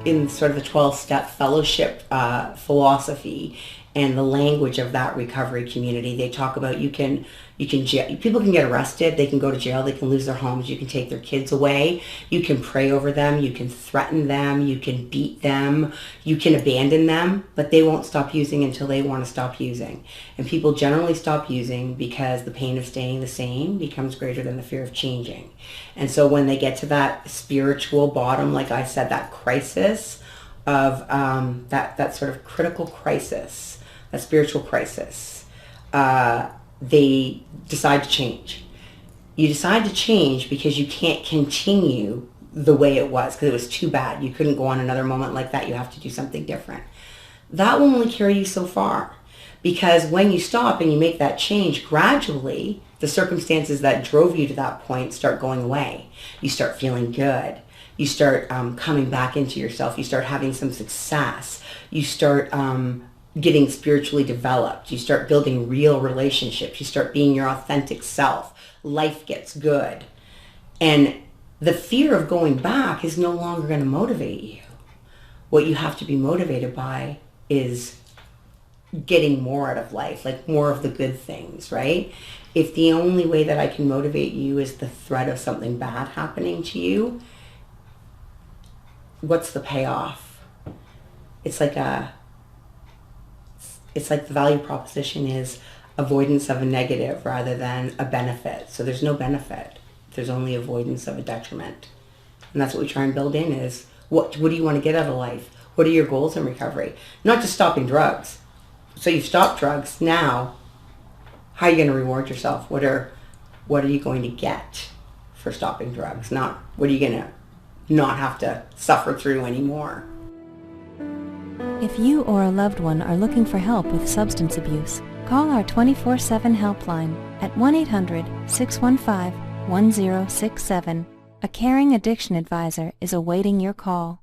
in sort of the 12-step fellowship philosophy and the language of that recovery community. They talk about people can get arrested, they can go to jail, they can lose their homes, you can take their kids away, you can pray over them, you can threaten them, you can beat them, you can abandon them, but they won't stop using until they want to stop using. And people generally stop using because the pain of staying the same becomes greater than the fear of changing. And so when they get to that spiritual bottom, like I said, that crisis of that sort of critical crisis, a spiritual crisis, they decide to change. You decide to change because you can't continue the way it was because it was too bad. You couldn't go on another moment like that. You have to do something different. That will only carry you so far, because when you stop and you make that change, gradually the circumstances that drove you to that point start going away. You start feeling good. You start coming back into yourself. You start having some success. You start getting spiritually developed. You start building real relationships. You start being your authentic self. Life gets good. And the fear of going back is no longer going to motivate you. What you have to be motivated by is getting more out of life, like more of the good things, right? If the only way that I can motivate you is the threat of something bad happening to you, what's the payoff? It's like the value proposition is avoidance of a negative rather than a benefit. So there's no benefit. There's only avoidance of a detriment. And that's what we try and build in is, what do you want to get out of life? What are your goals in recovery? Not just stopping drugs. So you've stopped drugs. Now, how are you going to reward yourself? What are you going to get for stopping drugs? Not what are you going to not have to suffer through anymore. If you or a loved one are looking for help with substance abuse, call our 24/7 helpline at 1-800-615-1067. A caring addiction advisor is awaiting your call.